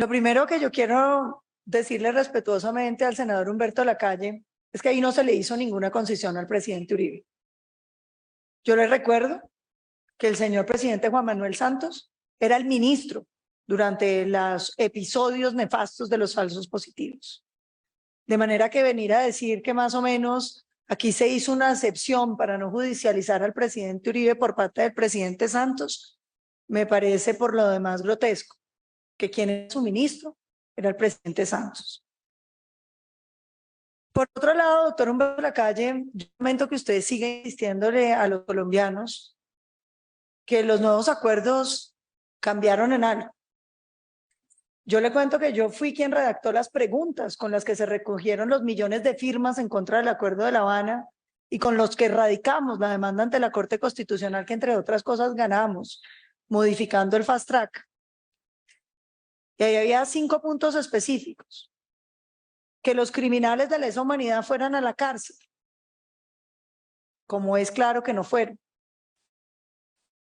Lo primero que yo quiero decirle respetuosamente al senador Humberto Lacalle es que ahí no se le hizo ninguna concesión al presidente Uribe. Yo le recuerdo que el señor presidente Juan Manuel Santos era el ministro durante los episodios nefastos de los falsos positivos. De manera que venir a decir que más o menos aquí se hizo una excepción para no judicializar al presidente Uribe por parte del presidente Santos, me parece por lo demás grotesco, que quien era su ministro era el presidente Santos. Por otro lado, doctor Humberto Lacalle, yo lamento que usted siga insistiéndole a los colombianos que los nuevos acuerdos cambiaron en algo. Yo le cuento que yo fui quien redactó las preguntas con las que se recogieron los millones de firmas en contra del Acuerdo de La Habana y con los que radicamos la demanda ante la Corte Constitucional, que entre otras cosas ganamos, modificando el fast track. Y ahí había 5 puntos específicos. Que los criminales de lesa humanidad fueran a la cárcel, como es claro que no fueron.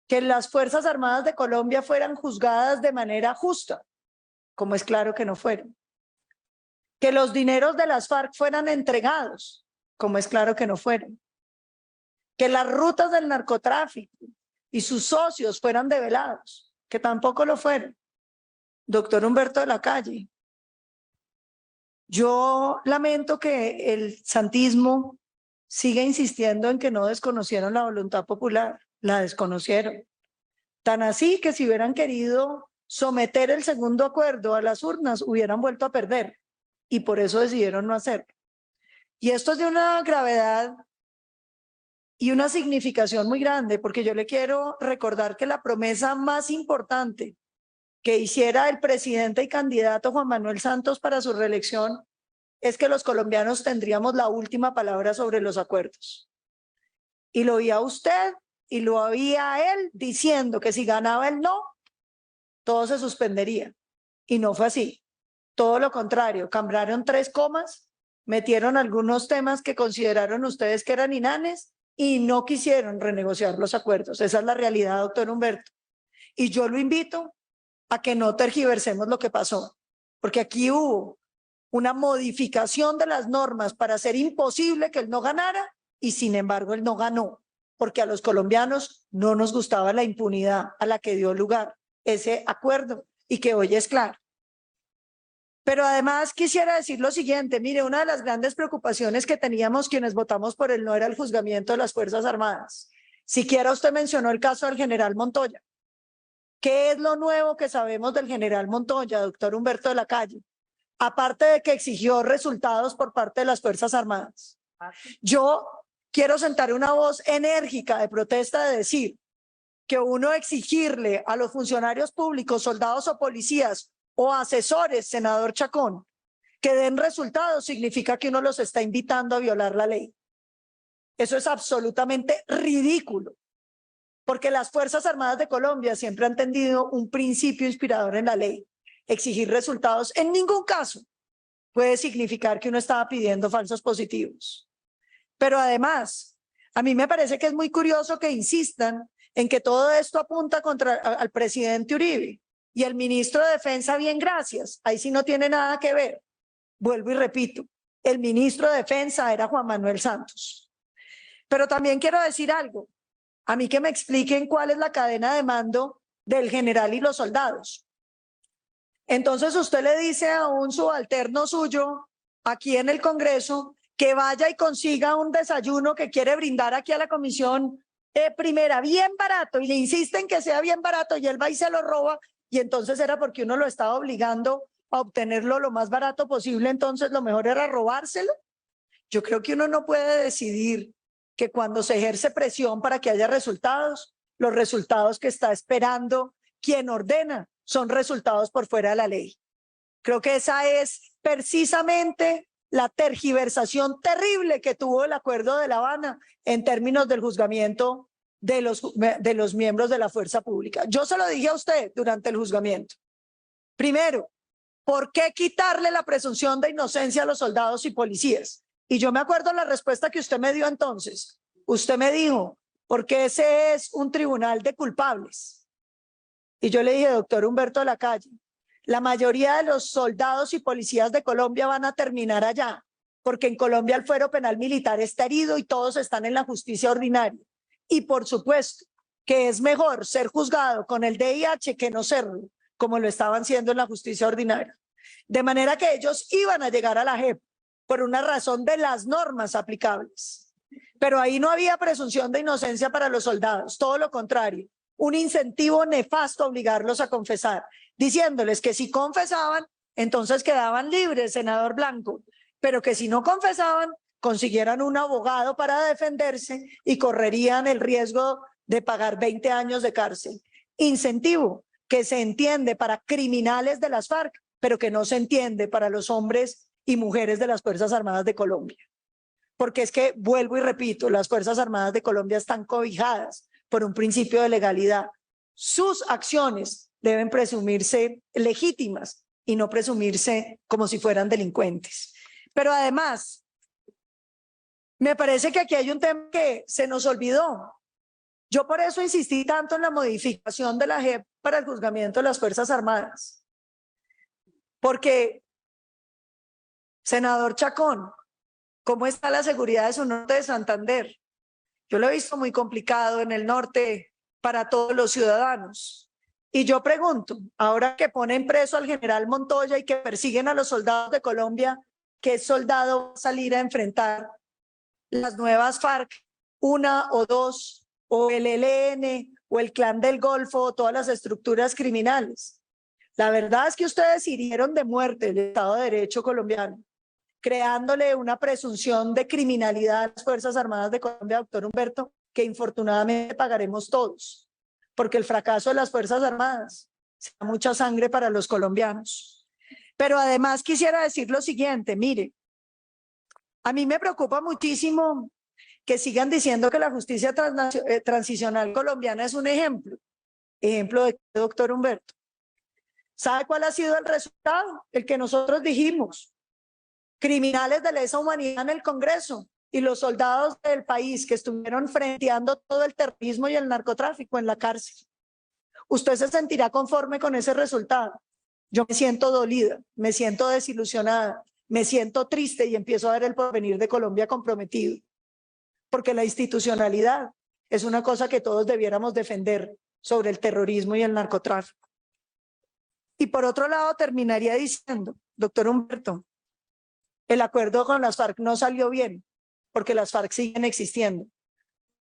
Que las Fuerzas Armadas de Colombia fueran juzgadas de manera justa, como es claro que no fueron. Que los dineros de las FARC fueran entregados, como es claro que no fueron. Que las rutas del narcotráfico y sus socios fueran develados, que tampoco lo fueron. Doctor Humberto Lacalle, yo lamento que el santismo siga insistiendo en que no desconocieron la voluntad popular, la desconocieron. Tan así que si hubieran querido someter el segundo acuerdo a las urnas, hubieran vuelto a perder, y por eso decidieron no hacerlo. Y esto es de una gravedad y una significación muy grande, porque yo le quiero recordar que la promesa más importante que hiciera el presidente y candidato Juan Manuel Santos para su reelección es que los colombianos tendríamos la última palabra sobre los acuerdos. Y lo oía usted y lo oía él diciendo que si ganaba el no, todo se suspendería. Y no fue así. Todo lo contrario, cambiaron 3 comas, metieron algunos temas que consideraron ustedes que eran inanes y no quisieron renegociar los acuerdos. Esa es la realidad, doctor Humberto. Y yo lo invito a que no tergiversemos lo que pasó, porque aquí hubo una modificación de las normas para hacer imposible que él no ganara, y sin embargo él no ganó, porque a los colombianos no nos gustaba la impunidad a la que dio lugar ese acuerdo y que hoy es claro. Pero además quisiera decir lo siguiente, mire, una de las grandes preocupaciones que teníamos quienes votamos por el no era el juzgamiento de las Fuerzas Armadas. Siquiera usted mencionó el caso del general Montoya. ¿Qué es lo nuevo que sabemos del general Montoya, doctor Humberto Lacalle? Aparte de que exigió resultados por parte de las Fuerzas Armadas. Yo quiero sentar una voz enérgica de protesta de decir que uno exigirle a los funcionarios públicos, soldados o policías o asesores, senador Chacón, que den resultados significa que uno los está invitando a violar la ley. Eso es absolutamente ridículo, porque las Fuerzas Armadas de Colombia siempre han tenido un principio inspirador en la ley. Exigir resultados en ningún caso puede significar que uno estaba pidiendo falsos positivos. Pero además, a mí me parece que es muy curioso que insistan en que todo esto apunta al presidente Uribe y el ministro de Defensa, bien, gracias, ahí sí no tiene nada que ver. Vuelvo y repito, el ministro de Defensa era Juan Manuel Santos. Pero también quiero decir algo, a mí que me expliquen cuál es la cadena de mando del general y los soldados. Entonces usted le dice a un subalterno suyo aquí en el Congreso que vaya y consiga un desayuno que quiere brindar aquí a la comisión primera, bien barato, y le insisten que sea bien barato y él va y se lo roba, y entonces era porque uno lo estaba obligando a obtenerlo lo más barato posible, entonces lo mejor era robárselo. Yo creo que uno no puede decidir que cuando se ejerce presión para que haya resultados, los resultados que está esperando quien ordena son resultados por fuera de la ley. Creo que esa es precisamente la tergiversación terrible que tuvo el Acuerdo de La Habana en términos del juzgamiento de los miembros de la fuerza pública. Yo se lo dije a usted durante el juzgamiento. Primero, ¿por qué quitarle la presunción de inocencia a los soldados y policías? Y yo me acuerdo la respuesta que usted me dio entonces. Usted me dijo, porque ese es un tribunal de culpables. Y yo le dije, doctor Humberto Lacalle, La mayoría de los soldados y policías de Colombia van a terminar allá, porque en Colombia el fuero penal militar está herido y todos están en la justicia ordinaria. Y por supuesto que es mejor ser juzgado con el DIH que no serlo, como lo estaban siendo en la justicia ordinaria. De manera que ellos iban a llegar a la JEP por una razón de las normas aplicables. Pero ahí no había presunción de inocencia para los soldados, todo lo contrario, un incentivo nefasto a obligarlos a confesar, diciéndoles que si confesaban, entonces quedaban libres, senador Blanco, pero que si no confesaban, consiguieran un abogado para defenderse y correrían el riesgo de pagar 20 años de cárcel. Incentivo que se entiende para criminales de las FARC, pero que no se entiende para los hombres y mujeres de las Fuerzas Armadas de Colombia. Porque es que, vuelvo y repito, las Fuerzas Armadas de Colombia están cobijadas por un principio de legalidad. Sus acciones deben presumirse legítimas y no presumirse como si fueran delincuentes. Pero además, me parece que aquí hay un tema que se nos olvidó. Yo por eso insistí tanto en la modificación de la JEP para el juzgamiento de las Fuerzas Armadas. Porque, senador Chacón, ¿cómo está la seguridad de su norte de Santander? Yo lo he visto muy complicado en el norte para todos los ciudadanos. Y yo pregunto, ahora que ponen preso al general Montoya y que persiguen a los soldados de Colombia, ¿qué soldado va a salir a enfrentar las nuevas FARC, una o dos, o el ELN, o el Clan del Golfo, o todas las estructuras criminales? La verdad es que ustedes hirieron de muerte el Estado de Derecho colombiano, creándole una presunción de criminalidad a las Fuerzas Armadas de Colombia, doctor Humberto, que infortunadamente pagaremos todos, porque el fracaso de las Fuerzas Armadas será mucha sangre para los colombianos. Pero además quisiera decir lo siguiente, mire, a mí me preocupa muchísimo que sigan diciendo que la justicia transicional colombiana es un ejemplo. ¿Ejemplo de qué, doctor Humberto? ¿Sabe cuál ha sido el resultado? El que nosotros dijimos. Criminales de lesa humanidad en el Congreso y los soldados del país que estuvieron frenteando todo el terrorismo y el narcotráfico en la cárcel. ¿Usted se sentirá conforme con ese resultado? Yo me siento dolida, me siento desilusionada, me siento triste y empiezo a ver el porvenir de Colombia comprometido. Porque la institucionalidad es una cosa que todos debiéramos defender sobre el terrorismo y el narcotráfico. Y por otro lado terminaría diciendo, doctor Humberto, el acuerdo con las FARC no salió bien, porque las FARC siguen existiendo.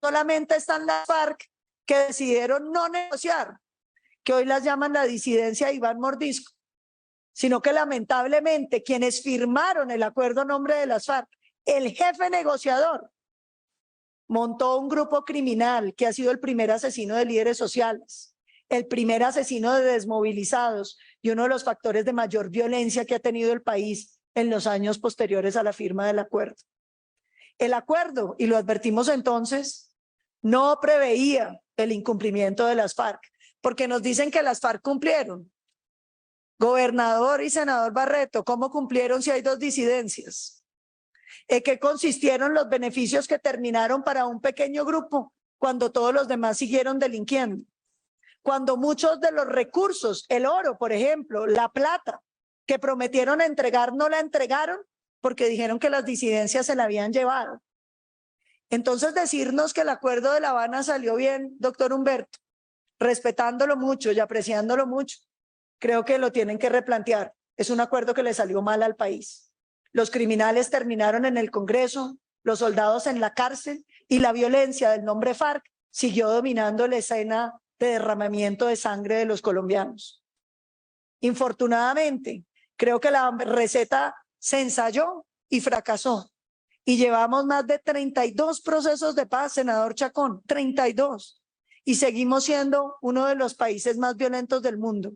Solamente están las FARC que decidieron no negociar, que hoy las llaman la disidencia de Iván Mordisco, sino que lamentablemente quienes firmaron el acuerdo a nombre de las FARC, el jefe negociador, montó un grupo criminal que ha sido el primer asesino de líderes sociales, el primer asesino de desmovilizados y uno de los factores de mayor violencia que ha tenido el país en los años posteriores a la firma del acuerdo. El acuerdo, y lo advertimos entonces, no preveía el incumplimiento de las FARC, porque nos dicen que las FARC cumplieron. Gobernador y senador Barreto, ¿cómo cumplieron si hay dos disidencias? ¿En qué consistieron los beneficios que terminaron para un pequeño grupo cuando todos los demás siguieron delinquiendo? Cuando muchos de los recursos, el oro, por ejemplo, la plata, que prometieron entregar, no la entregaron porque dijeron que las disidencias se la habían llevado. Entonces decirnos que el acuerdo de La Habana salió bien, doctor Humberto, respetándolo mucho y apreciándolo mucho, creo que lo tienen que replantear. Es un acuerdo que le salió mal al país. Los criminales terminaron en el Congreso, los soldados en la cárcel y la violencia del nombre FARC siguió dominando la escena de derramamiento de sangre de los colombianos. Infortunadamente, creo que la receta se ensayó y fracasó. Y llevamos más de 32 procesos de paz, senador Chacón, 32. Y seguimos siendo uno de los países más violentos del mundo.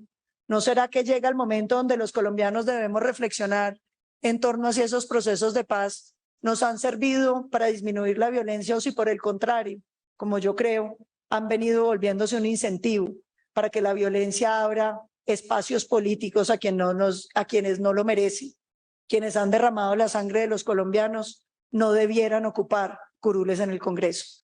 ¿No será que llega el momento donde los colombianos debemos reflexionar en torno a si esos procesos de paz nos han servido para disminuir la violencia o si por el contrario, como yo creo, han venido volviéndose un incentivo para que la violencia abra espacios políticos a quienes no lo merecen? Quienes han derramado la sangre de los colombianos no debieran ocupar curules en el Congreso.